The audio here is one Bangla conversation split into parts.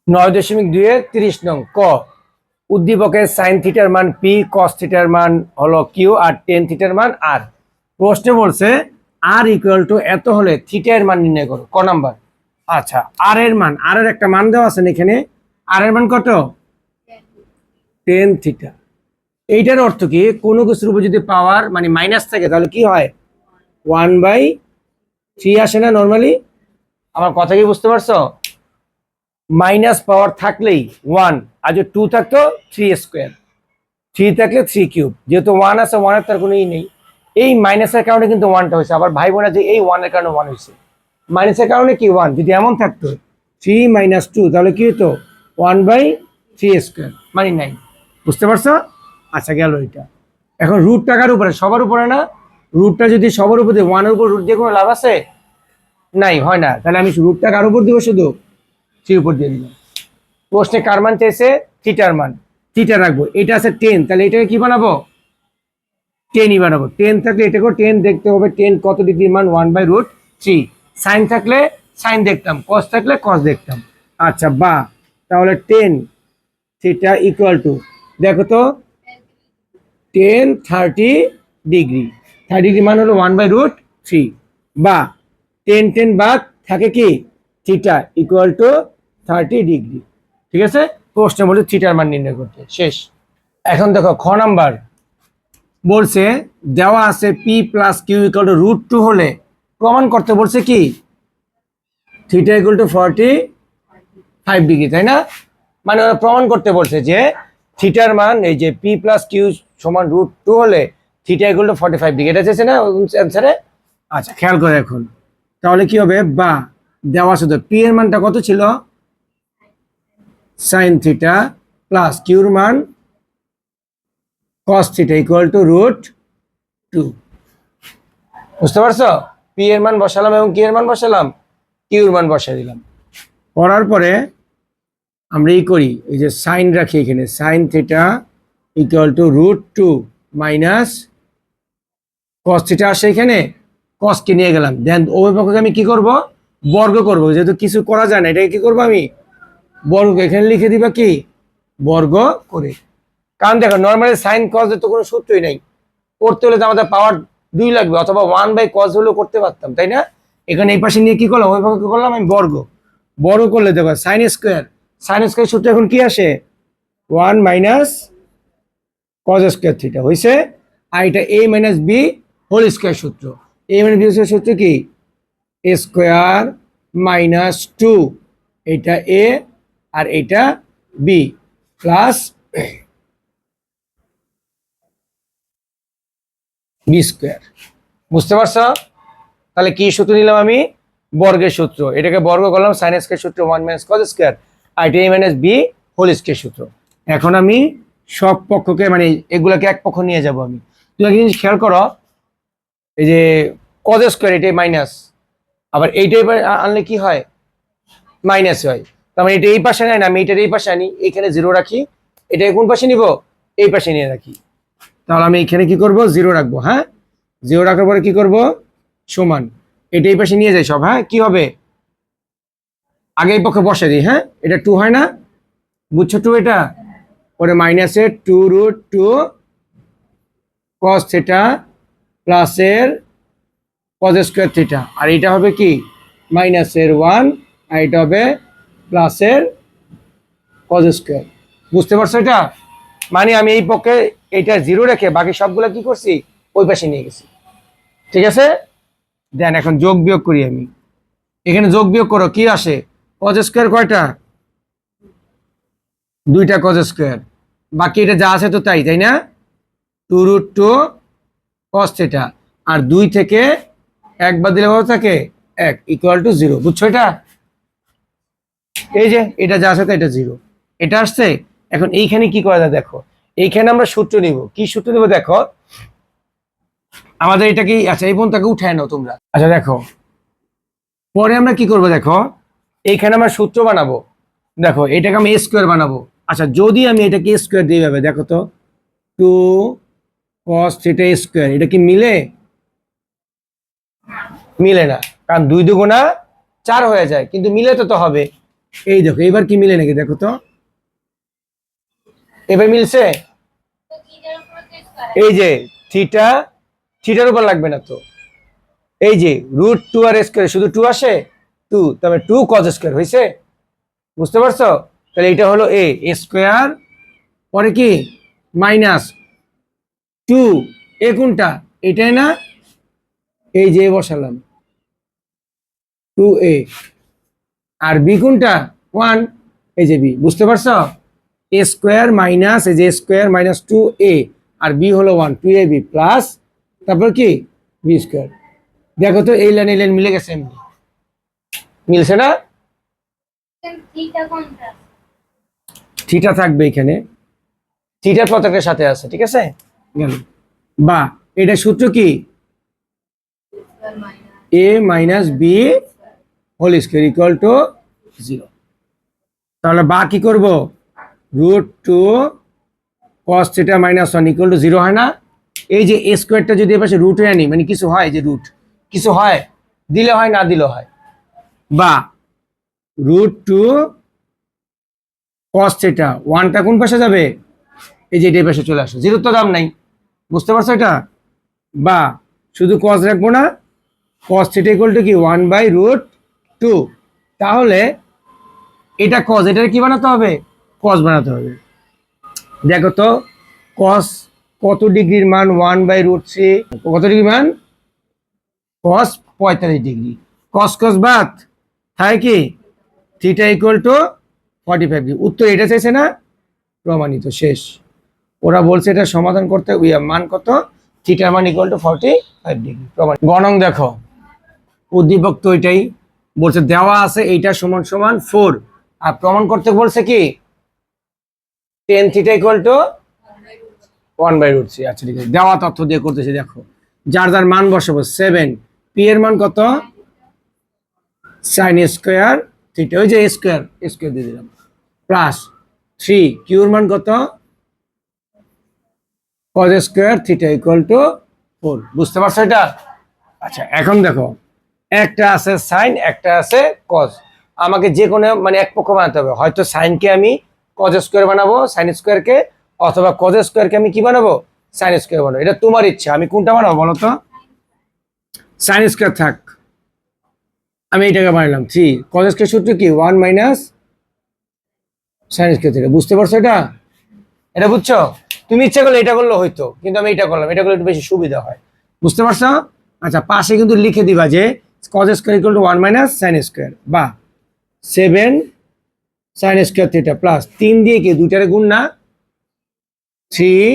9.2-30 নং ক উদ্দীপকের সাইন থিটার মান পি, কস থিটার মান হলো কিউ আর টেন থিটার মান আর। প্রশ্নে বলছে আর ইকুয়াল টু এত হলে থিটা এর মান নির্ণয় করো। ক নাম্বার। আচ্ছা, আর এর মান, আর এর একটা মান দেওয়া আছে এখানে। আর এর মান কত? 10 থিটা। এইটার অর্থ কি, কোনো কিছুর উপর যদি পাওয়ার মানে মাইনাস থাকে তাহলে কি হয়? 1/3 আসে না নর্মালি? আমার কথা কি বুঝতে পারছো? মাইনাস পাওয়ার থাকলেই 1, আর যদি 2 থাকতো 3 স্কোয়ার, 3 থাকলে 3 কিউব। যেহেতু 1 আছে, 1 এর তার কোনো ই নেই। এই মাইনাসের কারণে কিন্তু 1টা হয়েছে। আবার ভাই বোনা যে এই 1 এর কারণে 1 হয়েছে, মাইনাসের কারণে কি 1। যদি এমন থাকতো 3 - 2 তাহলে কি হতো? 1/3 স্কোয়ার মানে 9। বুঝতে পারছো? আচ্ছা, গেল এটা। এখন রুট টাকার উপরে, সবার উপরে না। রুটটা যদি সবার উপর দিয়ে 1 এর উপর রুট দিয়ে কোনো লাভ আছে? নাই, হয় না। তাহলে আমি রুটটা কার উপর দিব? শুধু 3 উপর দিয়ে দিলাম। প্রশ্নে কার মান চেয়েছে? থিটার মান। থিটা রাখবো। এটা আছে 10, তাহলে এটাকে কি বানাবো? 10ই বানাবো। 10 থাকলে এটাকেও 10 দেখতে হবে। 10 কত ডিগ্রির মান? 1/√3। সাইন থাকলে সাইন দেখতাম, কস থাকলে কস দেখতাম। আচ্ছা, বা তাহলে 10 থিটা ইকুয়াল টু, দেখো তো, 10 30 ডিগ্রি। 30 ডিগ্রি মান হলো 1/√3। বা 10 বাদ থাকে কি? Theta equal two 30 degree. ঠিক আছে? প্রশ্নে বলছে থিটার মান নির্ণয় করতে। শেষ। এখন দেখো খ নাম্বার বলছে দেওয়া আছে P plus Q equal to √2 হলে প্রমাণ করতে বলছে কি? থিটা ইকুয়াল টু 45 ডিগ্রি, তাই না? মানে ওরা প্রমাণ করতে বলছে যে থিটার মান, এই যে পি প্লাস কিউ সমান √2 হলে থিটা ইকুয়াল টু 45 ডিগ্রি। এটা চেয়েছে না অ্যান্সারে? আচ্ছা, খেয়াল করে এখন তাহলে কি হবে। বা দেওয়া শুধু পি এর মানটা কত ছিল? সাইন থিটা প্লাস কিউর মান cos থিটা ইকুয়াল টু √2। বুঝতে পারছো? পি এর মান বসালাম এবং কি এর মান বসালাম? কিউর মান বসাই দিলাম। করার পরে আমরা এই করি, এই যে সাইন রাখি এখানে, sign theta equal to √2 minus cos theta আসে এখানে, cos কে নিয়ে গেলাম। দেন উভয় পক্ষকে আমি কি করব? বর্গ করব। যেহেতু কিছু করা যায় না, এটাকে কি করবো আমি? বর্গ। এখানে লিখে দিবা কি? বর্গ করে। কারণ দেখো নর্মালি সাইন কস এর তো কোনো সূত্রই নাই। করতে হলে তো আমাদের পাওয়ার 2 লাগবে, অথবা 1/cos হলেও করতে পারতাম, তাই না? এখানে এই পাশে নিয়ে কি করলাম? ওই পক্ষে করলাম আমি বর্গ। বর্গ করলে দেখো সাইন স্কোয়ার, সাইন স্কোয়ার সূত্র এখন কি আসে? 1 - cos স্কোয়ার থিটা হয়েছে। আর এটা a - b হোল স্কোয়ার সূত্র। a - b সূত্র কি? a স্কোয়ার -2, এটা a আর এটা b প্লাস b স্কোয়ার। বুঝতে পারছো? তাহলে কি সূত্র নিলাম আমি? বর্গের সূত্র। এটাকে বর্গ করলাম, সাইন স্কয়ার সূত্র 1 - cos স্কয়ার, আর এটা a - b হোল স্কয়ার সূত্র। এখন আমি সব পক্ষকে মানে এগুলাকে এক পক্ষ নিয়ে যাব আমি। তুমি একটা জিনিস খেয়াল করো, এই যে cos স্কয়ার এটাই মাইনাস, আবার এইটাই আনলে কি হয়? মাইনাস হয়। তার মানে এটা এই পাশে নেয় না, আমি এটার এই পাশে আনি, এখানে 0 রাখি। এটা কোন পাশে নিব? এই পাশে নিয়ে রাখি। তাহলে আমি এখানে কি করব? 0 রাখবো। হ্যাঁ, 0 রাখার পরে কি করব? সমান, এটা এই পাশে নিয়ে যাই সব। হ্যাঁ, কি হবে? আগে এই পক্ষে বসে দিই। হ্যাঁ, এটা 2 হয় না? বুঝছো 2 এটা? পরে মাইনাসের 2√2 cos থিটা প্লাসের cos স্কয়ার থিটা, আর এটা হবে কি? -1, আর এটা হবে প্লাসের cos স্কয়ার। বুঝতে পারছো এটা? মানে আমি এই পক্ষে এটা 0 রেখে বাকি সবগুলো কি করছি? ওই পাশে নিয়ে গেছি। ঠিক আছে? দেন এখন যোগ বিয়োগ করি আমি। এখানে যোগ বিয়োগ করো, কি আসে? cos স্কয়ার কয়টা? 2টা cos স্কয়ার। বাকি এটা যা আছে তো তাই, তাই না? 2√2 cos থিটা, আর 2 থেকে 1 বাদ দিলে কত থাকে? 1 ইকুয়াল টু 0। বুঝছো এটা? এই যে এটা যা আছে এটা 0, এটা আসছে। এখন এইখানে কি করা যায় দেখো, এইখানে আমরা সূত্র নিব। কি সূত্র নিব দেখো, আমাদের এটা কি? আচ্ছা, এই পর্যন্তকে উঠায় নাও তোমরা। আচ্ছা দেখো, পরে আমরা কি করব দেখো, এইখানে আমরা সূত্র বানাবো। দেখো এটাকে আমি a স্কয়ার বানাবো। আচ্ছা, যদি আমি এটাকে a স্কয়ার দিয়ে ভাবে, দেখো তো 2 cos থিটা স্কয়ার, এটা কি মিলে? মিলে না, কারণ 2 × 2 = 4 হয়ে যায়, কিন্তু মিলে তো হবে। এই দেখো এবার কি মিলে নাকি দেখো তো, এবার মিলছে। এই যে থিটা, থিটার উপর লাগবে না তো, এই যে √2r² শুধু 2 আসে, 2, তবে 2 cos স্কয়ার হয়েছে, বুঝতে পারছো? তাহলে এটা হলো এ স্কয়ার, পরে কি মাইনাস 2, এ কোনটা, এটাই না, এই যে বসালাম 2a, আর বি কোনটা 1, এই যে বি, বুঝতে পারছো? এ স্কয়ার মাইনাস এই যে স্কয়ার মাইনাস 2a, আর বি হলো 1, 2ab প্লাস তারপর কি বি স্কয়ার। দেখো তো এই লাইন মিলে গেছে, এমনি মিলছে না? থিটা থাকবে এখানে, থিটার পতাকার সাথে আছে, ঠিক আছে গেল। বা এটা সূত্র কি, a minus B whole square equal to 0। তাহলে বা কি করব, √2 cos theta minus 1 equal to 0 হয় না? এই যে এ স্কয়ারটা যদি এপাশে রুট হয়ে আনি, মানে কিছু হয়, যে রুট কিছু হয়, দিলে হয় না দিলে হয়, বা √2 cos থিটা, 1টা কোন পাশে যাবে, এই যে এই পাশে চলে আসে, 0 তো দাম নাই, বুঝতে পারছো এটা? বা শুধু cos রাখবো না, cos থিটা ইকুয়াল টু কি 1/√2, তাহলে এটা cos, এটার কি বানাতে হবে, cos বানাতে হবে। দেখো তো cos কত ডিগ্রির মান, 1/√3, কত ডিগ্রি মান, cos 45 ডিগ্রি, cos cos বাদ থাকে কি থিটা ইকুয়াল টু 45 ডিগ্রি। উত্তর এটা চাইছে না, প্রমাণিত, শেষ। ওরা বলছে এটা সমাধান করতে মান কত, থিটার মান ইকুয়াল টু 45 ডিগ্রি, প্রমাণ। গণং দেখো, উদ্দীপক তো এটাই বলছে, দেওয়া আছে এইটা সমান সমান 4, আর প্রমাণ করতে বলছে কি tan থিটা ইকুয়াল টু 1/√3। আচ্ছা ঠিক আছে, দেওয়া তথ্য দিয়ে করতেছি, দেখো যার যার মান বসাবো। 7, পি এর মান কত, sin স্কয়ার থিটা, ওই যে স্কয়ার স্কয়ার দিয়ে দিলাম, প্লাস 3, কিউর মান কত, cos square theta equal two 4, বুঝতে পারছো এটা? আচ্ছা এখন দেখো, একটা আছে সাইন, একটা আছে cos, আমাকে যে কোনো মানে এক পক্ষ বানাতে হবে, হয়তো সাইনকে আমি cos স্কয়ার বানাবো sin স্কয়ারকে, অথবা cos স্কয়ারকে আমি কি বানাবো, sin স্কয়ার বানাবো, এটা তোমার ইচ্ছা। আমি কোনটা বানাবো বলো তো, sin স্কয়ার থাক, আমি এইটাকে বানালাম 3, cos স্কয়ার সূত্র কি 1 মাইনাস sin স্কয়ার থিটা, বুঝতে পারছো এটা? এটা বুঝছো? তুমি ইচ্ছা করলে এটা করলে হইতো, কিন্তু আমি এটা করলাম, এটা করলে একটু বেশি সুবিধা হয়, বুঝতে পারছো? আচ্ছা পাশে কিন্তু লিখে দিবা যে cos square equal two 1 minus sin square, বা 7 sin স্কয়ার থিটা প্লাস 3 দিয়ে কি দুইটারে গুণ না, 3,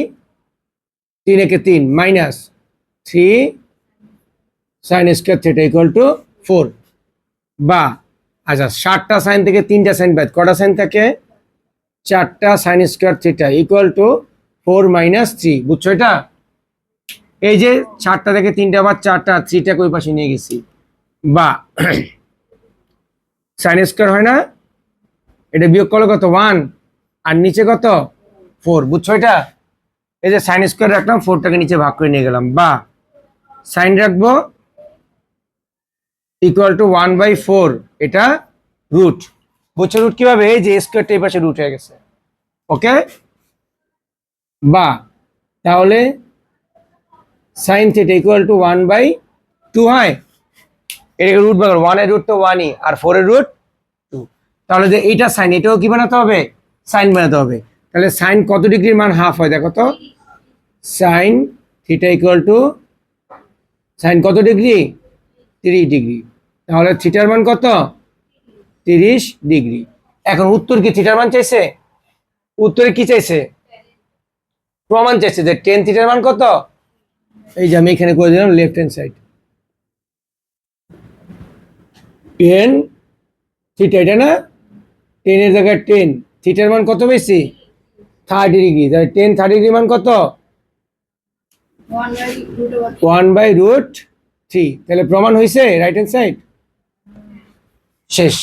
3 একে 3 minus 3 sin square theta equal two 4, বা আচ্ছা 7টা সাইন থেকে 3টা সাইন বাদ, কটা সাইন থাকে, 4টা sin square theta equal two 4 minus 3, বুঝছো এটা? এই যে 4টা থেকে 3টা আবার 4টা, 3টা ওই পাশে নিয়ে গেছি, বা sin স্কয়ার হয় না, এটা বিয়োগ করলে কত 1, আর নিচে কত 4, বুঝছো এটা? এই যে sin স্কয়ার রাখলাম, 4টাকে নিচে ভাগ করে নিয়ে গেলাম, বা সাইন রাখবো ইকুয়াল টু 1/4, এটা রুট, বুঝছো রুট কিভাবে, এই যে স্কয়ারটা এই পাশে রুট হয়ে গেছে, ওকে? বা তাহলে sin থিটা ইকুয়াল টু 1/2 হয়, এটাকে রুট বানাবো, 1 এর রুট তো 1ই, আর 4 এর রুট 2, তাহলে যে এইটা সাইন, এটাও কি বানাতে হবে, সাইন বানাতে হবে। তাহলে সাইন কত ডিগ্রির মান হাফ হয়, দেখো তো, sine theta equal to, sine কত ডিগ্রি, 30 ডিগ্রি, তাহলে থিটার মান কত, 30 ডিগ্রি। এখন উত্তর কি থিটার মান চাইছে, উত্তরে কি চাইছে, প্রমাণ চাইছে যে tan থিটার মান কত, এই যে আমি এখানে করে দিলাম left hand side, tan theta, এটা না, 10 এর জায়গায় 10, থিটার মান কত বেশি, 30 ডিগ্রি, তাহলে tan 30 ডিগ্রি মান কত, 1/√3, তাহলে প্রমাণ হয়েছে রাইট হ্যান্ড সাইড, শেষ।